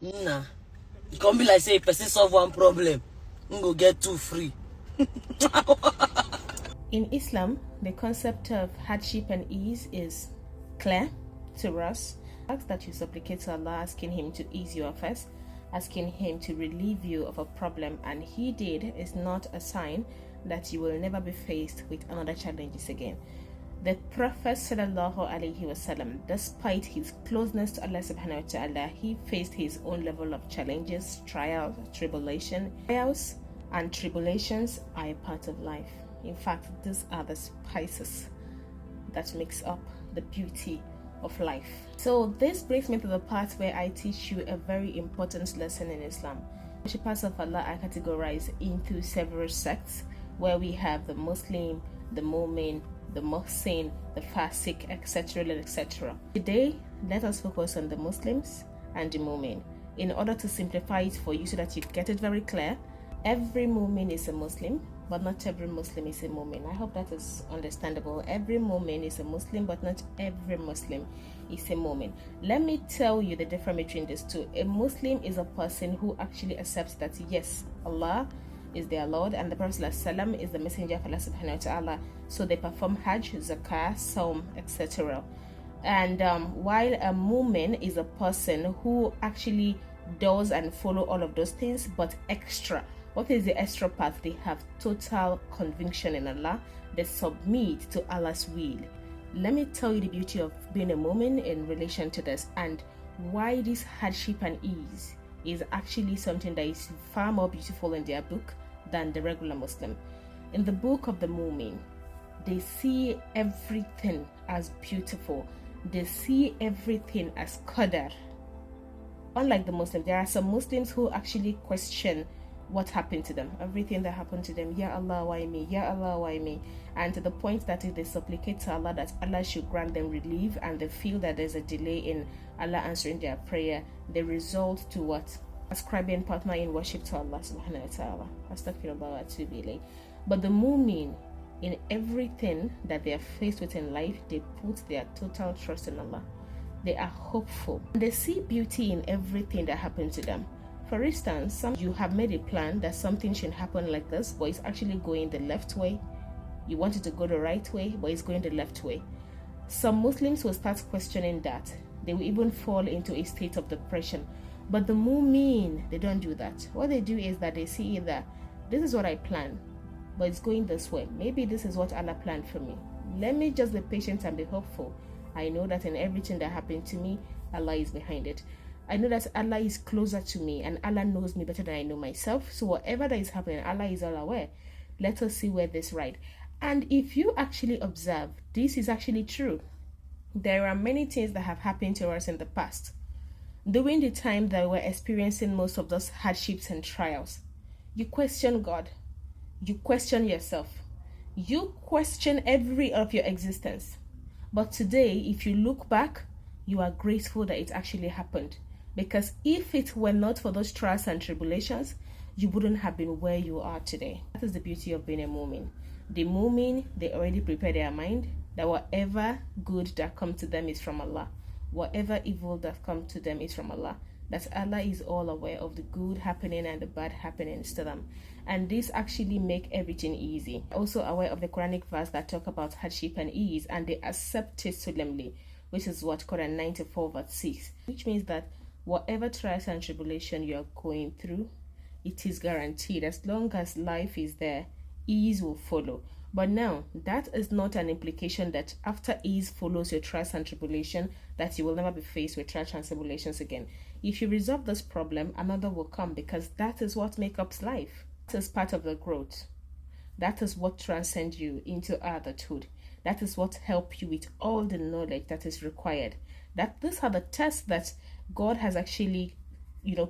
Nah, it can be like say a person solve one problem, you go get two free. In Islam, the concept of hardship and ease is clear to us. Ask that you supplicate to Allah, asking Him to ease your affairs, asking Him to relieve you of a problem, and He did is not a sign that you will never be faced with another challenges again. The Prophet sallallahu alaihi wasallam, despite his closeness to Allah subhanahu wa ta'ala, he faced his own level of challenges, trials, tribulation. Trials and tribulations are a part of life. In fact, these are the spices that makes up the beauty of life. So this brings me to the part where I teach you a very important lesson in Islam. Worshippers of Allah are categorized into several sects, where we have the Muslim, the Mu'min, the Muhsin, the Fasik, etc., etc. Today, let us focus on the Muslims and the Mu'min. In order to simplify it for you so that you get it very clear, every Mu'min is a Muslim, but not every Muslim is a Mu'min. I hope that is understandable. Every Mu'min is a Muslim, but not every Muslim is a Mu'min. Let me tell you the difference between these two. A Muslim is a person who actually accepts that yes, Allah is their Lord and the Prophet ﷺ is the messenger of Allah subhanahu wa ta'ala. So they perform Hajj, Zakah, Saum, etc. And while a Mu'min is a person who actually does and follow all of those things, but extra. What is the extra part? They have total conviction in Allah. They submit to Allah's will. Let me tell you the beauty of being a Mu'min in relation to this, and why this hardship and ease is actually something that is far more beautiful in their book than the regular Muslim. In the book of the Mu'min, they see everything as beautiful. They see everything as qadar. Unlike the Muslim, there are some Muslims who actually question what happened to them, everything that happened to them. Ya Allah, why me? Ya Allah, why me? And to the point that if they supplicate to Allah that Allah should grant them relief, and they feel that there's a delay in Allah answering their prayer, they result to what? Ascribing partner in worship to Allah subhanahu wa ta'ala. Astaghfirullah. But the Mu'min, in everything that they are faced with in life, they put their total trust in Allah. They are hopeful. They see beauty in everything that happens to them. For instance, you have made a plan that something should happen like this, but it's actually going the left way. You want it to go the right way, but it's going the left way. Some Muslims will start questioning that. They will even fall into a state of depression. But the Mu'min, they don't do that. What they do is that they see either, this is what I planned, but it's going this way. Maybe this is what Allah planned for me. Let me just be patient and be hopeful. I know that in everything that happened to me, Allah is behind it. I know that Allah is closer to me and Allah knows me better than I know myself. So whatever that is happening, Allah is all aware. Let us see where this right. And if you actually observe, this is actually true. There are many things that have happened to us in the past. During the time that we're experiencing most of those hardships and trials, you question God. You question yourself. You question every of your existence. But today, if you look back, you are grateful that it actually happened. Because if it were not for those trials and tribulations, you wouldn't have been where you are today. That is the beauty of being a Mu'min. The Mu'min, they already prepare their mind that whatever good that comes to them is from Allah. Whatever evil that comes to them is from Allah. That Allah is all aware of the good happening and the bad happenings to them. And this actually make everything easy. Also aware of the Quranic verse that talk about hardship and ease, and they accept it solemnly, which is what Quran 94 verse 6. Which means that whatever trials and tribulation you are going through, it is guaranteed. As long as life is there, ease will follow. But now, that is not an implication that after ease follows your trials and tribulation, that you will never be faced with trials and tribulations again. If you resolve this problem, another will come, because that is what makes up life. That is part of the growth. That is what transcends you into adulthood. That is what helps you with all the knowledge that is required. That these are the tests that God has actually,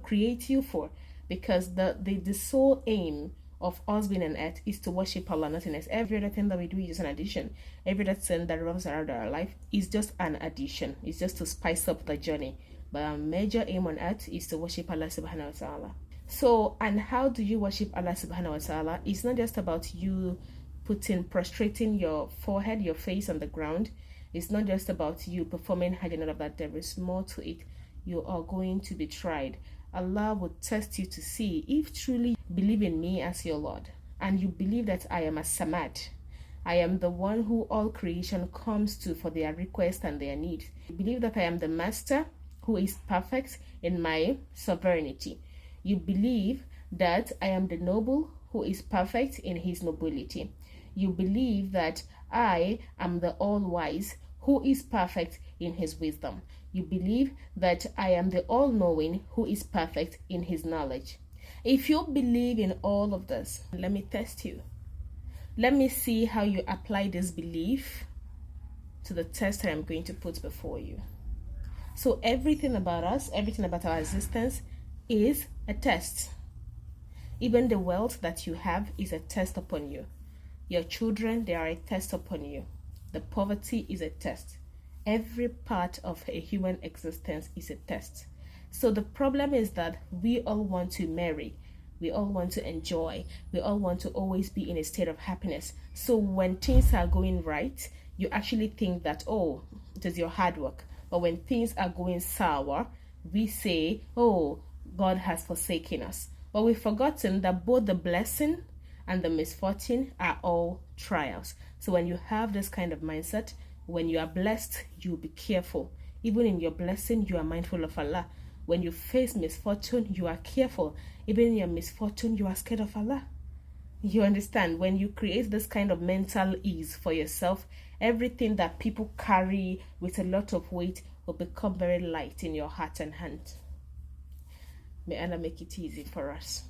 create you for, because the sole aim of us being on earth is to worship Allah, nothing else. Every other thing that we do is an addition. Every other thing that revolves around our life is just an addition. It's just to spice up the journey. But our major aim on earth is to worship Allah subhanahu wa ta'ala. So, and how do you worship Allah subhanahu wa ta'ala? It's not just about you prostrating your forehead, your face on the ground. It's not just about you performing Hajj and all of that. There is more to it. You are going to be tried. Allah would test you to see if truly you believe in me as your Lord, and you believe that I am a Samad. I am the one who all creation comes to for their request and their needs. You believe that I am the Master who is perfect in my sovereignty. You believe that I am the noble who is perfect in his nobility. You believe that I am the all-wise who is perfect in his wisdom. You believe that I am the all-knowing who is perfect in his knowledge. If you believe in all of this, let me test you. Let me see how you apply this belief to the test that I'm going to put before you. So everything about us, everything about our existence is a test. Even the wealth that you have is a test upon you. Your children, they are a test upon you. The poverty is a test. Every part of a human existence is a test. So the problem is that we all want to marry. We all want to enjoy. We all want to always be in a state of happiness. So when things are going right, you actually think that, oh, it is your hard work. But when things are going sour, we say, oh, God has forsaken us. But we've forgotten that both the blessing and the misfortune are all trials. So when you have this kind of mindset, when you are blessed, you be careful. Even in your blessing, you are mindful of Allah. When you face misfortune, you are careful. Even in your misfortune, you are scared of Allah. You understand? When you create this kind of mental ease for yourself, everything that people carry with a lot of weight will become very light in your heart and hand. May Allah make it easy for us.